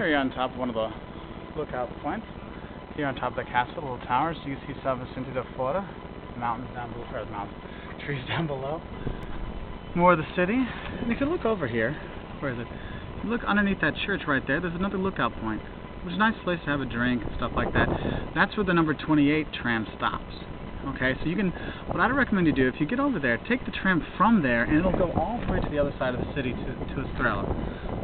Here you're on top of one of the lookout points. Here on top of the castle, little towers, you see São Vicente de Fora, mountains down below, or mountains, trees down below. More of the city. And if you look over here, where is it? You look underneath that church right there, there's another lookout point, which is a nice place to have a drink and stuff like that. That's where the number 28 tram stops. Okay, so you can, what I'd recommend you do, if you get over there, take the tram from there, and it'll go all the way to the other side of the city, to Estrela.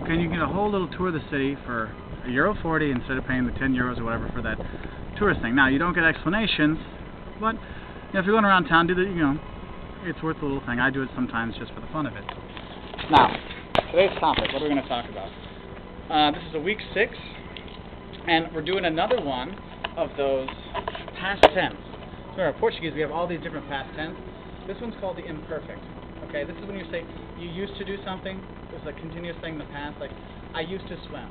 Okay, and you get a whole little tour of the city for €1.40 instead of paying the €10 or whatever for that tourist thing. Now, you don't get explanations, but if you're going around town, it's worth the little thing. I do it sometimes just for the fun of it. Now, today's topic, what are we going to talk about? This is a week 6, and we're doing another one of those past tense. So in Portuguese, we have all these different past tense. This one's called the imperfect. Okay, this is when you say you used to do something. This is a continuous thing in the past, like I used to swim.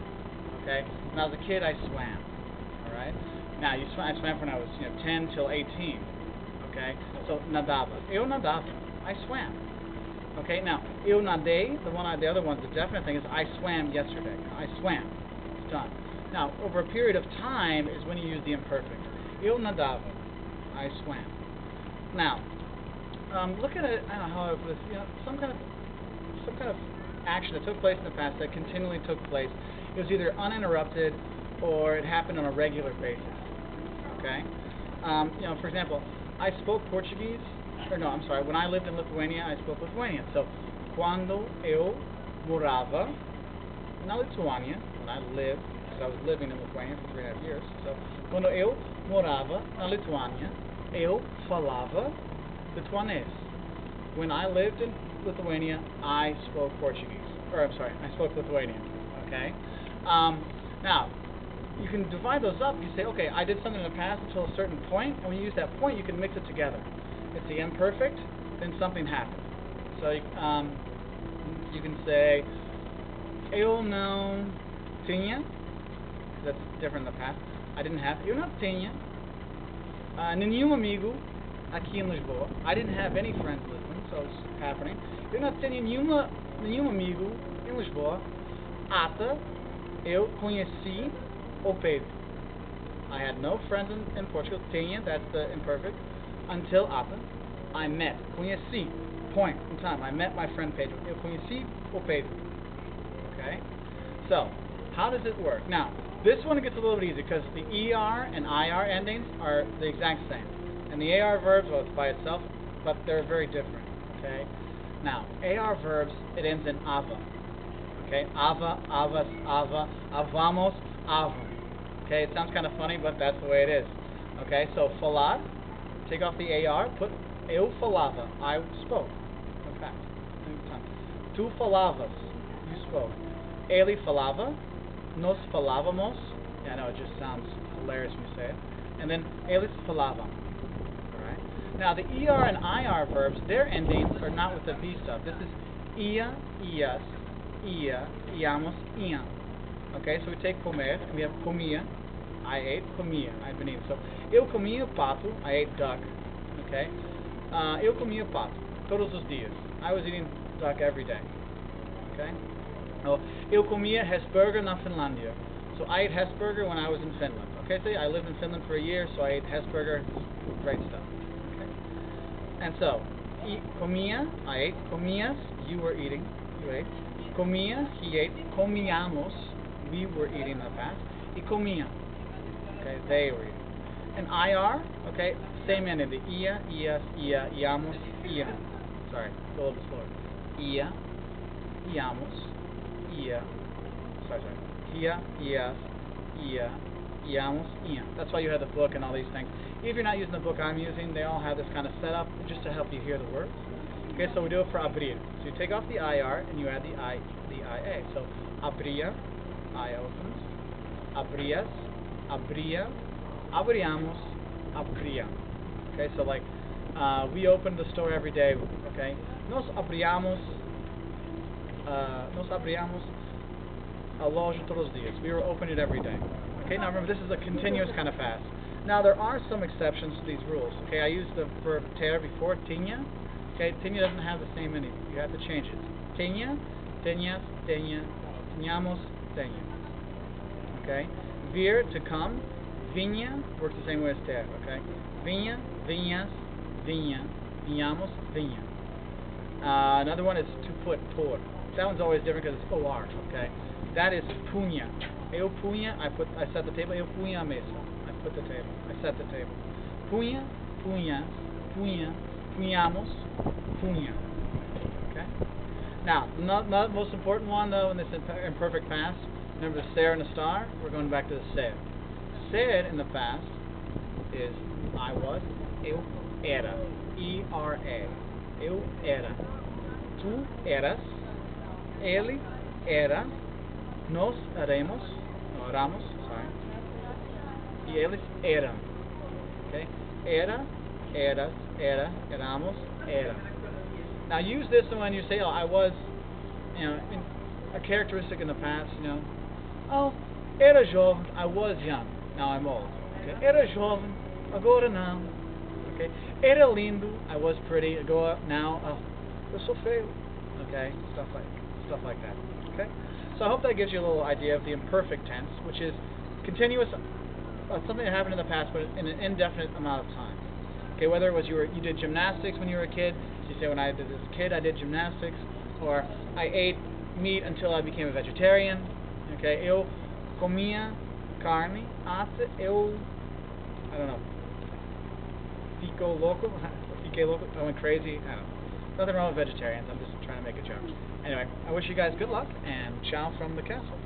Okay, when I was a kid, I swam. All right. Now I swam when I was 10 till 18. Okay, so nadava. Eu nadava. I swam. Okay, now eu nadei. The other one's the definite thing is I swam yesterday. I swam. It's done. Now over a period of time is when you use the imperfect. Eu nadava. I swam. Now, look at it. I don't know how I would put this. Some kind of action that took place in the past that continually took place. It was either uninterrupted or it happened on a regular basis. Okay. For example, I spoke Portuguese. Or no, I'm sorry. When I lived in Lithuania, I spoke Lithuanian. So, quando eu morava na Lituânia, when I lived, because I was living in Lithuania for 3.5 years. So, quando eu morava na Lituânia, eu falava lituanês. When I lived in Lithuania, I spoke Portuguese. Or I'm sorry, I spoke Lithuanian. Okay. Now, you can divide those up. You say, okay, I did something in the past until a certain point, and when you use that point, you can mix it together. It's the imperfect, then something happened. So you can say, eu não tinha. That's different in the past. I didn't have. Eu não tinha nenhum amigo aqui em Lisboa. I didn't have any friends in Lisbon, so it's happening. Eu não tinha nenhum amigo em Lisboa. Até eu conheci o Pedro. I had no friends in Portugal. Tinha, that's the imperfect. Until até I met. Conheci. Point in time. I met my friend Pedro. Eu conheci o Pedro. Okay? So, how does it work? Now, this one gets a little bit easier because the ER and IR endings are the exact same. And the AR verbs, well, it's by itself, but they're very different. Okay? Now, AR verbs, it ends in ava. Okay? Ava, avas, ava, avamos, avam. Okay? It sounds kind of funny, but that's the way it is. Okay? So, falar, take off the AR, put eu falava, I spoke. Okay. Tu falavas, you spoke. Ele falava, nós falávamos. Yeah, I know, it just sounds hilarious when you say it. And then, eles falavam. Alright? Now, the ER and IR verbs, their endings are not with the V stuff. This is ia, ias, ia, iamos, iam. Okay, so we take comer, and we have comia. I ate, comia. I've been eating. So, eu comia pato, I ate duck. Okay? Eu comia pato, todos os dias. I was eating duck every day. Okay? Oh, eu comia Hesburger na Finlândia. So I ate Hesburger when I was in Finland. Okay, so I lived in Finland for a year, so I ate Hesburger. Great stuff. Okay. And so, comia, I ate. Comias, you were eating. You ate. Comia, he ate. Comíamos, we were eating in the past. E comia. Okay, they were eating. And IR, okay, same ending. The ia, ias, ia, iamos, iam. Sorry, go a little bit slower. Ia, iamos, ia. Sorry. Ia, ias, ia, iamos, iam. That's why you have the book and all these things. If you're not using the book I'm using, they all have this kind of setup just to help you hear the words. Okay, so we do it for abrir. So you take off the IR and you add the IA. So abria, I opens. Abrias, abria, abriamos, abriam. Okay, so like we open the store every day. Okay, nós abriamos a loja todos os dias. We were open it every day. Okay, now remember this is a continuous kind of fast. Now there are some exceptions to these rules. Okay, I used the verb ter before, tinha. Okay, tinha doesn't have the same meaning. You have to change it. Tinha, tinhas, tinha, tinhamos, tinha. Okay? Vir, to come. Vinha works the same way as ter. Okay? Vinha, vinhas, vinha, vinhamos, vinha. Another one is to put, por. That one's always different because it's or. Okay? That is punha. Eu punha, I set the table. Eu punha a mesa. I put the table. I set the table. Punha, punhas, punha, punhamos, punha. Okay? Now, not most important one though in this imperfect past. Remember the ser and the star? We're going back to the ser. Ser in the past is I was, eu era. E-R-A. Eu era. Tu eras. Ele era. Nós éramos. Sorry. E eles eram. Okay? Era, eras, era, éramos, era. Now use this when you say, oh, I was, in a characteristic in the past, oh, era jovem, I was young, now I'm old. Okay? Era jovem, agora não. Okay? Era lindo, I was pretty, agora now, eu sou feio. Okay? Stuff like that. Okay? So I hope that gives you a little idea of the imperfect tense, which is continuous, something that happened in the past, but in an indefinite amount of time. Okay, whether it was you did gymnastics when you were a kid, so you say when I was a kid I did gymnastics, or I ate meat until I became a vegetarian. Okay, eu comia carne até eu, I don't know, fiquei loco, I went crazy, I don't know. Nothing wrong with vegetarians, I'm just trying to make a joke. Anyway, I wish you guys good luck, and ciao from the castle.